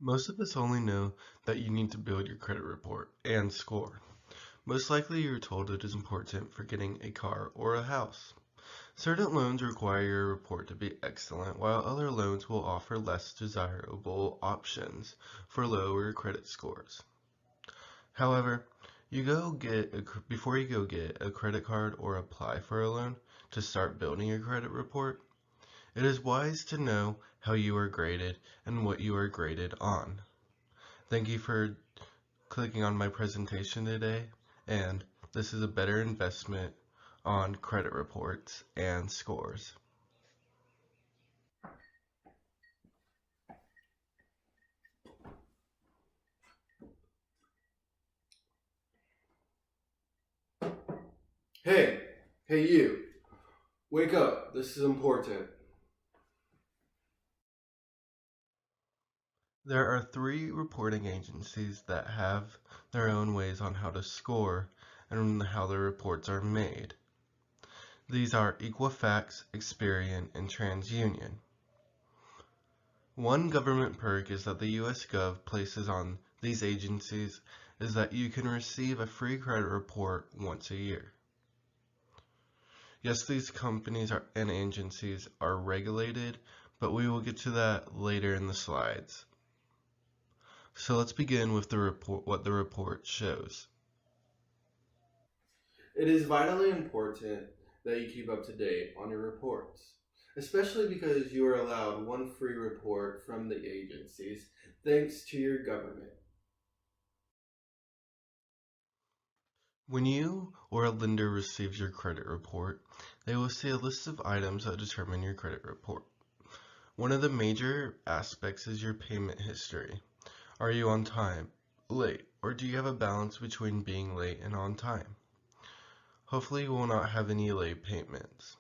Most of us only know that you need to build your credit report and score. Most likely you're told it is important for getting a car or a house. Certain loans require your report to be excellent, while other loans will offer less desirable options for lower credit scores. However, before you go get a credit card or apply for a loan to start building your credit report, it is wise to know how you are graded and what you are graded on. Thank you for clicking on my presentation today, and this is a better investment on credit reports and scores. Hey, hey you, wake up, this is important. There are three reporting agencies that have their own ways on how to score and how the reports are made. These are Equifax, Experian, and TransUnion. One government perk is that the US Gov places on these agencies is that you can receive a free credit report once a year. Yes, these companies and agencies are regulated, but we will get to that later in the slides. So let's begin with what the report shows. It is vitally important that you keep up to date on your reports, especially because you are allowed one free report from the agencies thanks to your government. When you or a lender receives your credit report, they will see a list of items that determine your credit report. One of the major aspects is your payment history. Are you on time, late, or do you have a balance between being late and on time? Hopefully you will not have any late payments.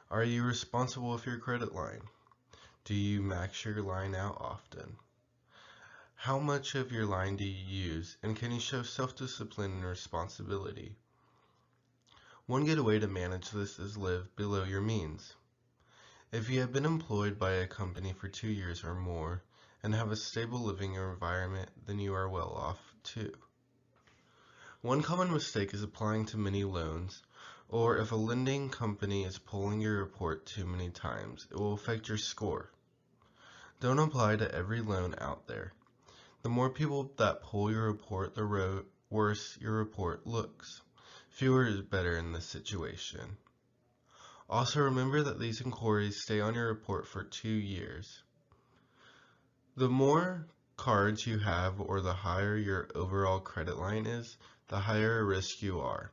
Are you responsible with your credit line? Do you max your line out often? How much of your line do you use, and can you show self-discipline and responsibility? One good way to manage this is live below your means. If you have been employed by a company for 2 years or more and have a stable living environment, then you are well off too. One common mistake is applying to many loans, or if a lending company is pulling your report too many times, it will affect your score. Don't apply to every loan out there. The more people that pull your report, the worse your report looks. Fewer is better in this situation. Also remember that these inquiries stay on your report for 2 years. The more cards you have or the higher your overall credit line is, the higher risk you are,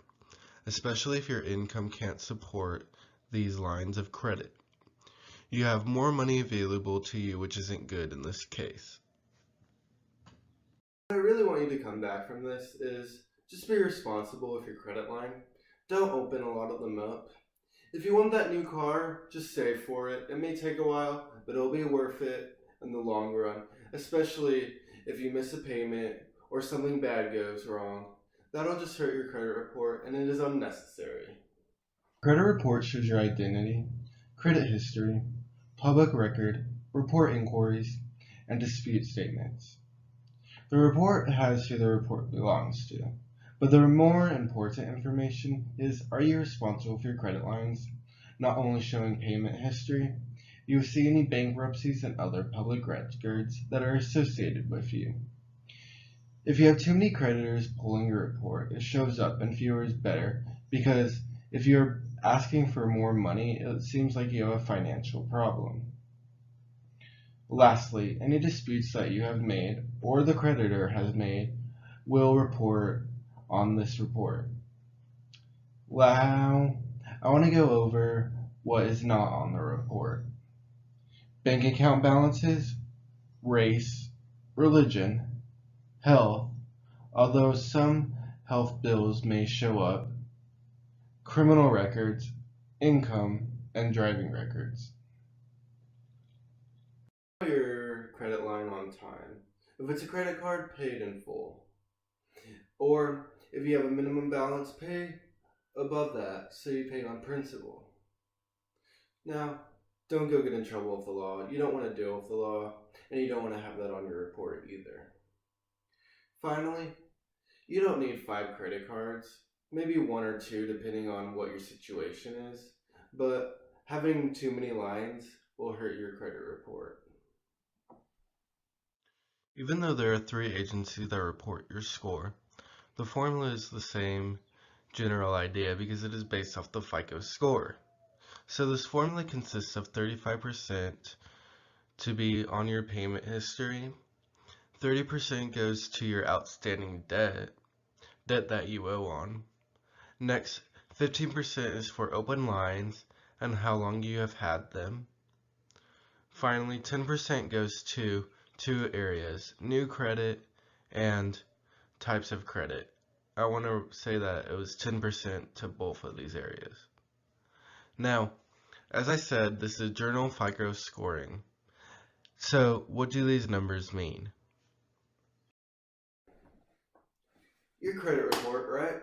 especially if your income can't support these lines of credit. You have more money available to you, which isn't good in this case. What I really want you to come back from this is just be responsible with your credit line. Don't open a lot of them up. If you want that new car, just save for it. It may take a while, but it'll be worth it in the long run, especially if you miss a payment or something bad goes wrong. That'll just hurt your credit report, and it is unnecessary. Credit report shows your identity, credit history, public record, report inquiries, and dispute statements. The report has who the report belongs to, but the more important information is, are you responsible for your credit lines? Not only showing payment history, you will see any bankruptcies and other public records that are associated with you. If you have too many creditors pulling your report, it shows up and fewer is better, because if you're asking for more money, it seems like you have a financial problem. Lastly, any disputes that you have made or the creditor has made will report on this report. Now, I want to go over what is not on the report. Bank account balances, race, religion, health, although some health bills may show up, criminal records, income, and driving records. Your credit line on time. If it's a credit card, paid in full. Or if you have a minimum balance, pay above that so you pay on principal. Now, Don't go get in trouble with the law. You don't want to deal with the law, and you don't want to have that on your report either. Finally, you don't need 5 credit cards, maybe 1 or 2 depending on what your situation is, but having too many lines will hurt your credit report. Even though there are 3 agencies that report your score, the formula is the same general idea because it is based off the FICO score. So this formula consists of 35% to be on your payment history, 30% goes to your outstanding debt that you owe on. Next, 15% is for open lines and how long you have had them. Finally, 10% goes to 2 areas, new credit and types of credit. I want to say that it was 10% to both of these areas. Now, as I said, this is journal FICO scoring. So, what do these numbers mean? Your credit report, right?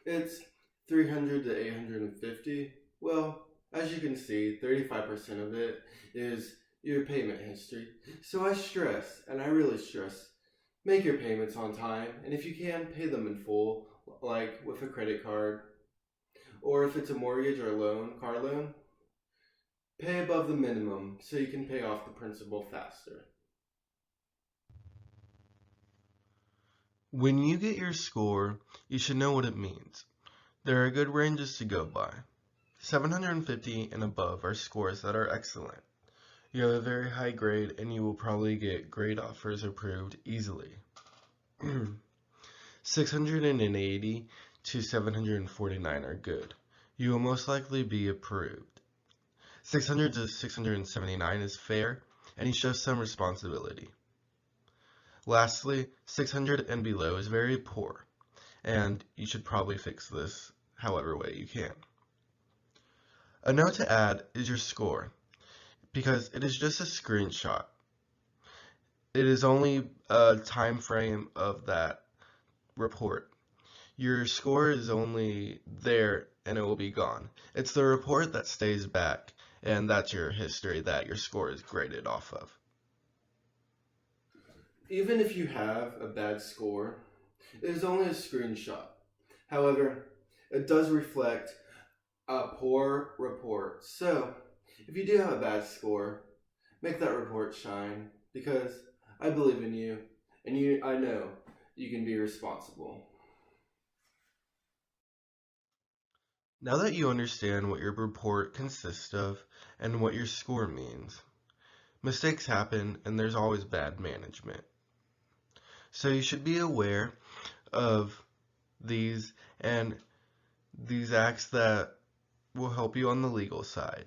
It's 300 to 850. Well, as you can see, 35% of it is your payment history. So I stress, and I really stress, make your payments on time, and if you can, pay them in full, like with a credit card. Or if it's a mortgage or a loan, car loan, pay above the minimum so you can pay off the principal faster. When you get your score, you should know what it means. There are good ranges to go by. 750 and above are scores that are excellent. You have a very high grade and you will probably get grade offers approved easily. 680 to 749 are good. You will most likely be approved. 600 to 679 is fair and you show some responsibility. Lastly, 600 and below is very poor, and you should probably fix this however way you can. A note to add is your score, because it is just a screenshot. It is only a time frame of that report. Your score is only there and it will be gone. It's the report that stays back, and that's your history that your score is graded off of. Even if you have a bad score, it is only a screenshot. However, it does reflect a poor report. So, if you do have a bad score, make that report shine because I believe in you and I know you can be responsible. Now that you understand what your report consists of and what your score means, mistakes happen and there's always bad management. So you should be aware of these and these acts that will help you on the legal side.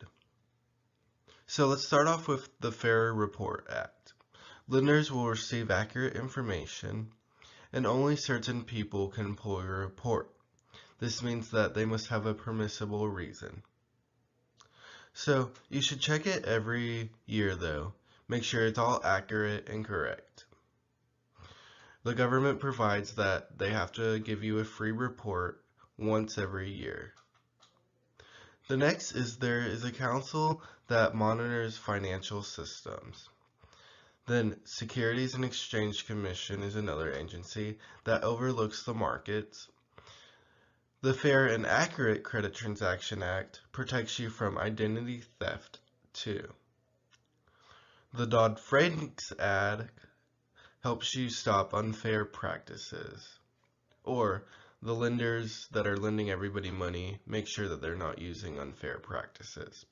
So let's start off with the Fair Report Act. Lenders will receive accurate information and only certain people can pull your report. This means that they must have a permissible reason. So you should check it every year though. Make sure it's all accurate and correct. The government provides that they have to give you a free report once every year. The next is there is a council that monitors financial systems. Then Securities and Exchange Commission is another agency that overlooks the markets. The Fair and Accurate Credit Transaction Act protects you from identity theft too. The Dodd-Frank Act helps you stop unfair practices. Or the lenders that are lending everybody money make sure that they're not using unfair practices.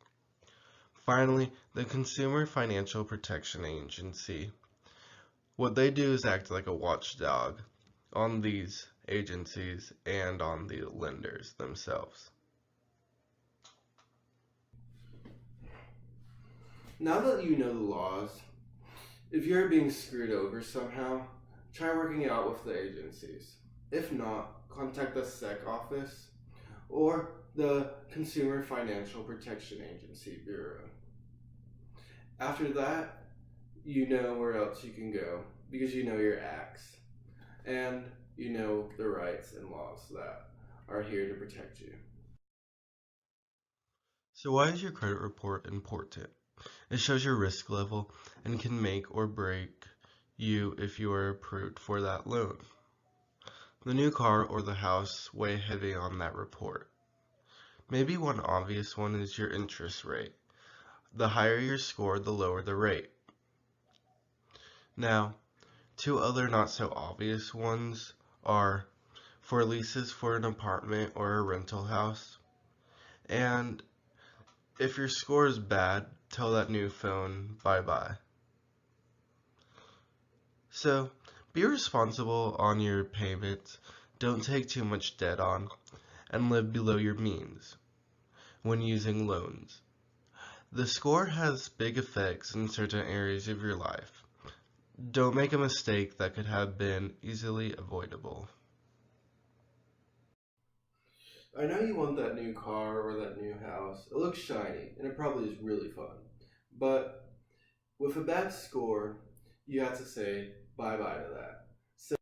Finally, the Consumer Financial Protection Agency. What they do is act like a watchdog on these agencies and on the lenders themselves. Now that you know the laws, if you're being screwed over somehow, try working it out with the agencies. If not, contact the SEC office or the Consumer Financial Protection Agency Bureau. After that, you know where else you can go because you know your acts and you know the rights and laws that are here to protect you. So why is your credit report important? It shows your risk level and can make or break you if you are approved for that loan. The new car or the house weigh heavy on that report. Maybe one obvious one is your interest rate. The higher your score, the lower the rate. Now, two other not so obvious ones are for leases for an apartment or a rental house. And if your score is bad, tell that new phone bye-bye. So, be responsible on your payments, don't take too much debt on, and live below your means when using loans. The score has big effects in certain areas of your life. Don't make a mistake that could have been easily avoidable. I know you want that new car or that new house. It looks shiny, and it probably is really fun. But with a bad score, you have to say bye bye to that.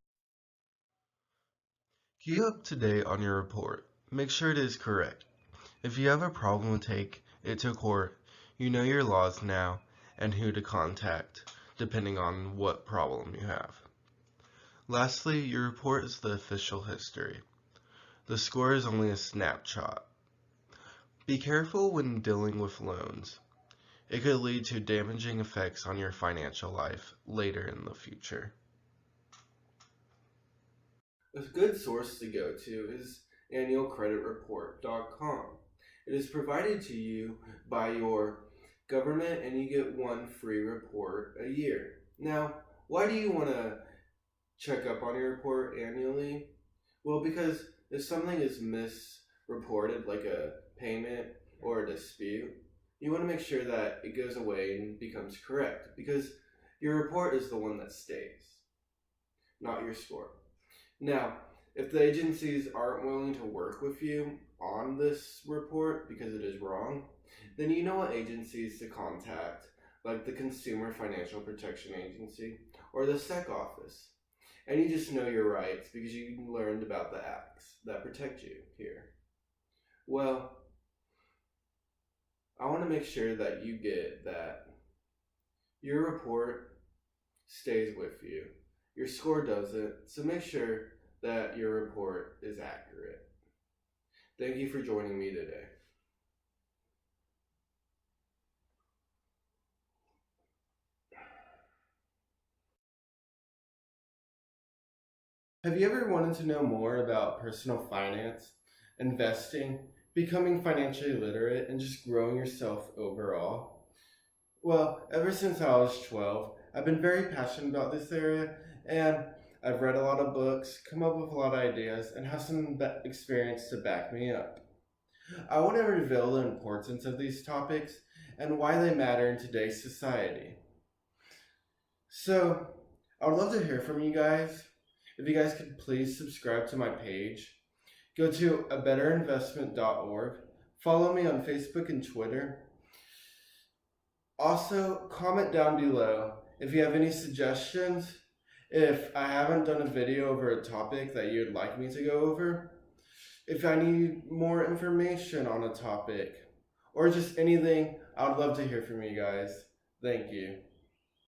Keep up to date on your report. Make sure it is correct. If you have a problem, take it to court. You know your laws now and who to contact, depending on what problem you have. Lastly, your report is the official history. The score is only a snapshot. Be careful when dealing with loans. It could lead to damaging effects on your financial life later in the future. A good source to go to is annualcreditreport.com. It is provided to you by your government and you get one free report a year. Now, why do you want to check up on your report annually? Well, because if something is misreported, like a payment or a dispute, you want to make sure that it goes away and becomes correct because your report is the one that stays, not your score. Now, if the agencies aren't willing to work with you on this report because it is wrong, then you know what agencies to contact, like the Consumer Financial Protection Agency or the SEC office. And you just know your rights because you learned about the acts that protect you here. Well, I want to make sure that you get that your report stays with you. Your score doesn't, so make sure that your report is accurate. Thank you for joining me today. Have you ever wanted to know more about personal finance, investing, becoming financially literate, and just growing yourself overall? Well, ever since I was 12, I've been very passionate about this area, and I've read a lot of books, come up with a lot of ideas, and have some experience to back me up. I want to reveal the importance of these topics and why they matter in today's society. So, I would love to hear from you guys. If you guys could please subscribe to my page, go to abetterinvestment.org, follow me on Facebook and Twitter. Also, comment down below if you have any suggestions, if I haven't done a video over a topic that you'd like me to go over, if I need more information on a topic, or just anything. I would love to hear from you guys. Thank you.